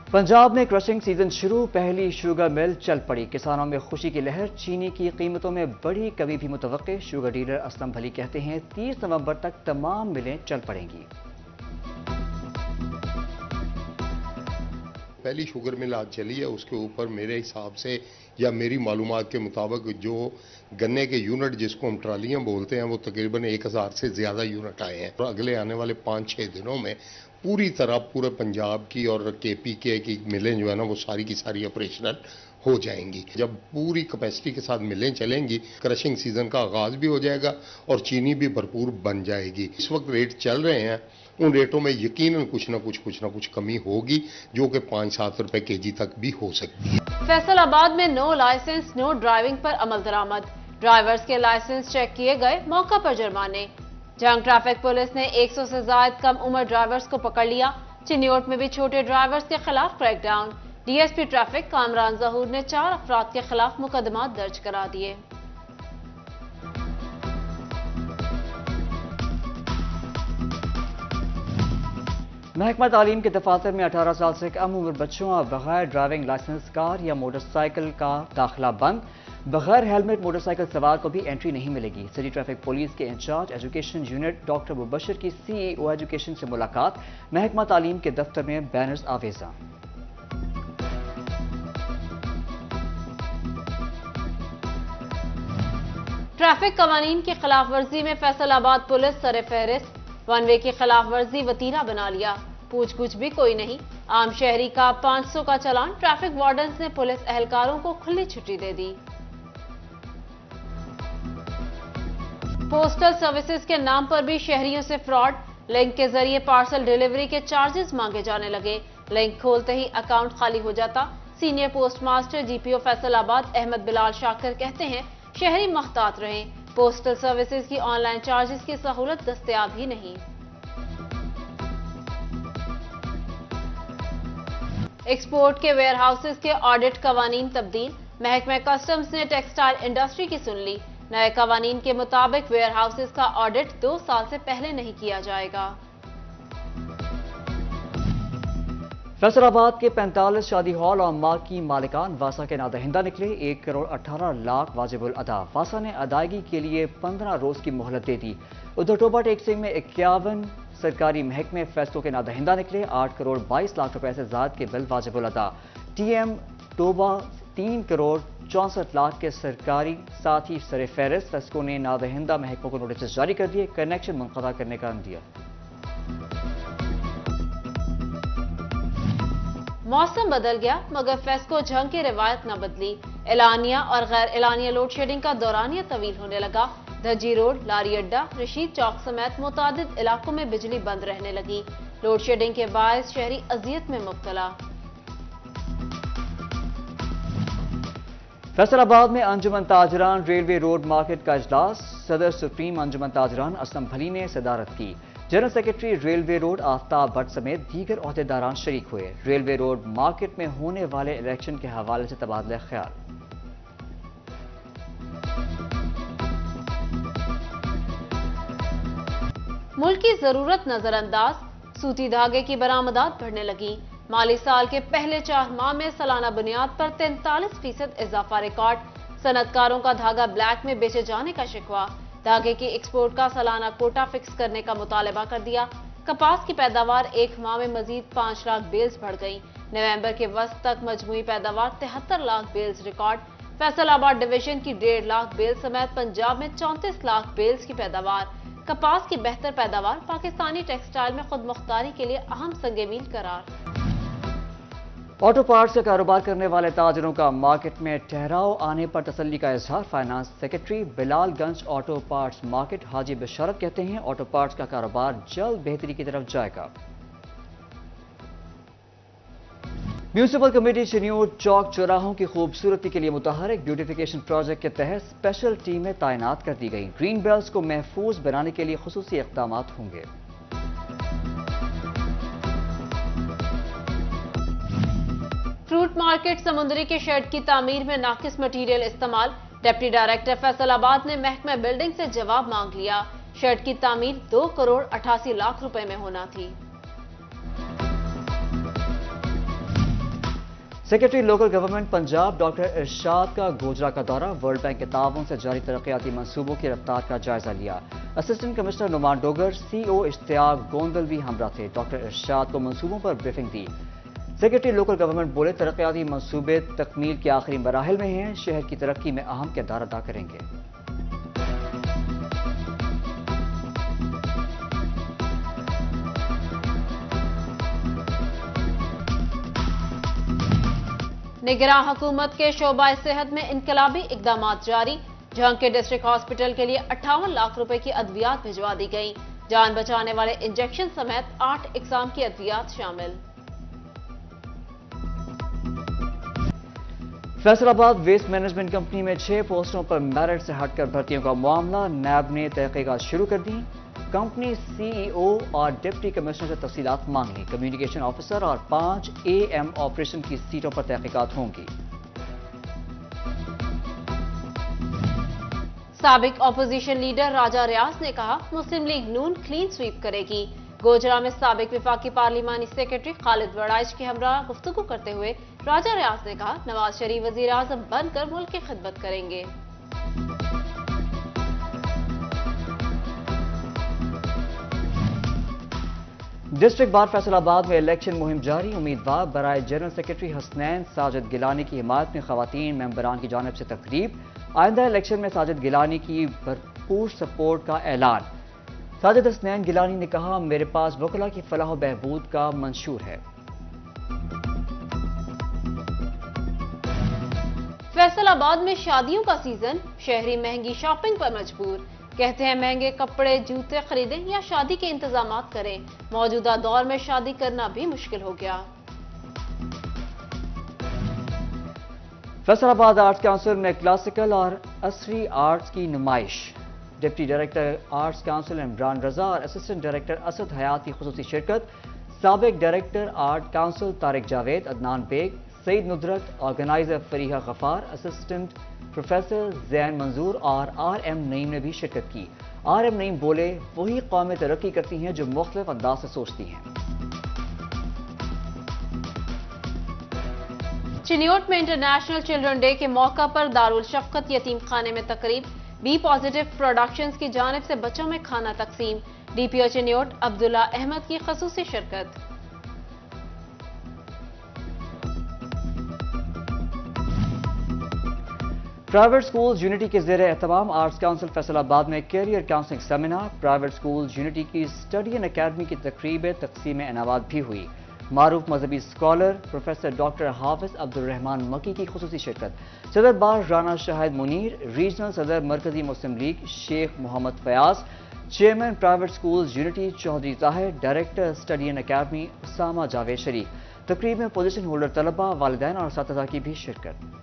पंजाब में crushing season शुरू, पहली शुगर मिल चल पड़ी, किसानों में खुशी की लहर। चीनी की कीमतों में बड़ी कमी भी मुतवक्के। शुगर डीलर असलम भली कहते हैं 30 नवंबर तक तमाम मिलें चल पड़ेंगी। पहली शुगर मिल आज चली है, उसके ऊपर मेरे हिसाब से या मेरी मालूमात के मुताबिक जो गन्ने के यूनिट जिसको हम ट्रालियां बोलते हैं वो तकरीबन 1000 से ज़्यादा यूनिट आए हैं। और अगले आने वाले 5-6 दिनों में पूरी तरह पूरे पंजाब की और KPK की मिलें जो है ना वो सारी की सारी ऑपरेशनल हो जाएंगी। जब पूरी कैपेसिटी के साथ मिलें चलेंगी, क्रशिंग सीजन का आगाज भी हो जाएगा और चीनी भी भरपूर बन जाएगी। इस वक्त रेट चल रहे हैं, उन रेटों में यकीनन कुछ ना कुछ कमी होगी जो कि 5-7 रुपए केजी तक भी हो सकती है। फैसलाबाद में नो लाइसेंस नो ड्राइविंग पर अमल दरामद, ड्राइवर्स के लाइसेंस चेक किए गए, मौका पर जुर्माने। जंग ट्रैफिक पुलिस ने 100 से ज्यादा कम उम्र ड्राइवर्स को पकड़ लिया। चिन्योट में भी छोटे ड्राइवर्स के खिलाफ क्रैकडाउन। DSP ट्रैफिक कामरान जहूर ने 4 अफराद के खिलाफ मुकदमा दर्ज करा दिए। महकमा तालीम के दफातर में 18 साल से कम उम्र बच्चों और बगैर ड्राइविंग लाइसेंस कार या मोटरसाइकिल का दाखिला बंद। बगैर हेलमेट मोटरसाइकिल सवार को भी एंट्री नहीं मिलेगी। सिटी ट्रैफिक पुलिस के in charge education unit doctor Mubashar की CEO एजुकेशन से मुलाकात। महकमा तालीम के दफ्तर में बैनर्स आवेजा। ट्रैफिक कवानीन की खिलाफ वर्जी में फैसलाबाद पुलिस सरे फहरिस्त। वन वे की खिलाफ वर्जी वतीरा बना लिया, पूछ भी कोई नहीं। आम शहरी का 500 का चालान, ट्रैफिक वार्डन्स ने पुलिस एहलकारों को खुली छुट्टी दे दी। पोस्टल सर्विसेज के नाम पर भी शहरियों से फ्रॉड, लिंक के जरिए पार्सल डिलीवरी के चार्जेस मांगे जाने लगे। लिंक खोलते ही अकाउंट खाली हो जाता। Senior postmaster GPO Faisalabad Ahmad Bilal Shakir कहते हैं शहरी मुहतात रहें, पोस्टल सर्विसेज की ऑनलाइन चार्जेस की सहूलत दस्तयाब ही नहीं। एक्सपोर्ट के वेयर हाउसेज के ऑडिट कवानीन तब्दील, महकमा कस्टम्स ने टेक्सटाइल इंडस्ट्री की सुन ली। नए कवानीन के मुताबिक वेयर हाउसेज का ऑडिट 2 साल से पहले नहीं किया जाएगा। फैसलाबाद के 45 शादी हॉल और मार्ग की मालिकान वासा के नादहिंदा निकले। 1 करोड़ 18 लाख वाजिबुल अदा। वासा ने अदायगी के लिए 15 रोज की मोहलत दे दी। उधर टोबा टेक्सिंग में 51 सरकारी महकमे फैसलों के नादहिंदा निकले। 8 करोड़ 22 लाख रुपए से ज्यादा के बिल वाजिबुल अदा। TM टोबा 3 करोड़ 64 लाख के सरकारी, साथ ही सरे फहरिस्त फैसलों ने नादहिंदा महकमों को नोटिस जारी कर दिए, कनेक्शन मुनक़ता करने का दिया। मौसम बदल गया मगर फेस्को जंग की रिवायत न बदली। एलानिया और गैर एलानिया लोड शेडिंग का दौरानिया तवील होने लगा। धज्जी रोड, लारी अड्डा, रशीद चौक समेत मुतादिद इलाकों में बिजली बंद रहने लगी। लोड शेडिंग के बायस शहरी अजियत में मुब्तला। फैसलाबाद में अंजुमन ताजरान रेलवे रोड मार्केट का इजलास। सदर सुप्रीम अंजुमन ताजरान असलम भली ने सदारत की। General secretary railway road Aftab Bhatt समेत दीगर ओहदेदारान शरीक हुए। रेलवे रोड मार्केट में होने वाले इलेक्शन के हवाले से तबादला ख्याल। मुल्क की जरूरत नजरअंदाज, सूती धागे की बरामदात बढ़ने लगी। माली साल के पहले 4 माह में सालाना बुनियाद पर 43% इजाफा रिकॉर्ड। सनतकारों का धागा ब्लैक में बेचे जाने का शिकवा। धागे की एक्सपोर्ट का सालाना कोटा फिक्स करने का मुतालबा कर दिया। कपास की पैदावार 1 माह में मजीद 5 लाख बेल्स बढ़ गई। नवंबर के वस्त तक मजमूई पैदावार 73 lakh bales record. Faisalabad division की 1.5 लाख बेल्स समेत पंजाब में 34 लाख बेल्स की पैदावार। कपास की बेहतर पैदावार पाकिस्तानी टेक्सटाइल में खुद मुख्तारी के लिए अहम संग-ए-मील करार। ऑटो पार्ट्स का कारोबार करने वाले ताजरों का मार्केट में ठहराव आने पर तसल्ली का इजहार। Finance secretary Bilalganj auto parts market Haji Basharat कहते हैं ऑटो पार्ट्स का कारोबार जल्द बेहतरी की तरफ जाएगा। म्यूनिसिपल कमेटी चिन्योट चौक चौराहों की खूबसूरती के लिए मुतहरिक ब्यूटिफिकेशन प्रोजेक्ट के तहत स्पेशल टीमें तैनात कर दी गई। ग्रीन बेल्ट्स को महफूज बनाने के लिए खुसूसी इक़दाम होंगे। फ्रूट मार्केट समुंदरी के शेड की तामीर में नाकिस मटीरियल इस्तेमाल। डिप्टी डायरेक्टर फैसलाबाद ने महकमा बिल्डिंग से जवाब मांग लिया। शेड की तामीर 2 करोड़ 88 लाख रुपए में होना थी। Secretary local government Punjab doctor Irshad का गोजरा का दौरा, वर्ल्ड बैंक के ताउन से जारी तरक्याती मंसूबों की रफ्तार का जायजा लिया। Assistant commissioner Noman Dogar, CO Ishtiaq Gondal भी हमरा थे। डॉक्टर इरशाद को मंसूबों पर ब्रीफिंग दी। सेक्रेटरी लोकल गवर्नमेंट बोले, तरक्याती मंसूबे तकमील के आखिरी मराहिल में हैं, शहर की तरक्की में अहम किरदार अदा करेंगे। निगरान हुकूमत के शोबा सेहत में इनकलाबी इकदामात जारी। झंग के डिस्ट्रिक्ट हॉस्पिटल के लिए 58 लाख रुपए की अद्वियात भिजवा दी गई। जान बचाने वाले इंजेक्शन समेत 8 इकसाम की अद्वियात शामिल। फैसलाबाद वेस्ट मैनेजमेंट कंपनी में 6 पोस्टों पर मेरिट से हटकर भर्तियों का मामला, नैब ने तहकीकात शुरू कर दी। कंपनी सीईओ और डिप्टी कमिश्नर से तफसीलात मांग ली। कम्युनिकेशन ऑफिसर और 5 AM ऑपरेशन की सीटों पर तहकीकात होंगी। साबिक अपोजिशन लीडर राजा रियाज ने कहा, मुस्लिम लीग नून क्लीन स्वीप करेगी। गोजरा में साबिक विफाकी पार्लिमानी सेक्रेटरी खालिद वड़ाइच के हमरा गुफ्तगू करते हुए राजा रियाज ने कहा, नवाज शरीफ वजीर आजम बनकर मुल्क की खिदमत करेंगे। डिस्ट्रिक्ट बार फैसलाबाद में इलेक्शन मुहिम जारी। उम्मीदवार बराए जनरल सेक्रेटरी हसनैन साजिद गिलानी की हिमायत में खवातीन मेंबरान की जानिब से तकरीब। आइंदा इलेक्शन में साजिद गिलानी की भरपूर सपोर्ट का ऐलान। साजिद हसनैन गिलानी ने कहा, मेरे पास वकला की फलाह बहबूद का मंशूर है। फैसलाबाद में शादियों का सीजन, शहरी महंगी शॉपिंग पर मजबूर। कहते हैं महंगे कपड़े जूते खरीदें या शादी के इंतजामात करें। मौजूदा दौर में शादी करना भी मुश्किल हो गया। फैसलाबाद आर्ट्स काउंसिल में क्लासिकल और असरी आर्ट्स की नुमाइश। Deputy director arts council Imran Raza और असिस्टेंट डायरेक्टर असद हयात की खुसूसी शिरकत। साबिक director art council Tariq Javed, Adnan Baig, Saeed Nudrat, organiser Fareeha Ghaffar, assistant professor Zain Manzoor और RM नईम ने भी शिरकत की। RM नईम बोले, वही कौमें तरक्की करती हैं जो मुख्तलिफ अंदाज से सोचती हैं। चिन्योट में इंटरनेशनल चिल्ड्रन डे के मौका पर दारुल शफकत यतीम खाने में तकरीब। बी पॉजिटिव प्रोडक्शंस की जानिब से बच्चों में खाना तकसीम। DPO चिन्योट अब्दुल्ला अहमद की खसूसी शिरकत। प्राइवेट स्कूल यूनिटी के ज़ेरे एहतमाम आर्ट्स काउंसिल फैसलाबाद में career counselling seminar. Private school unity की स्टडी एंड अकेडमी की तकरीब तकसीम इनामात भी हुई। मारूफ मजहबी scholar professor doctor Hafiz Abdul Rehman Makki की खुसूसी शिरकत। सदर बार राना शाहिद मुनीर, रीजनल सदर Markazi Muslim League Sheikh Muhammad Fayyaz, chairman private school unity Chaudhry Tahir, director study and academy Usama Javed Sharif. तकरीब में पोजीशन होल्डर तलबा, वालिदैन और असातिज़ा की भी शिरकत।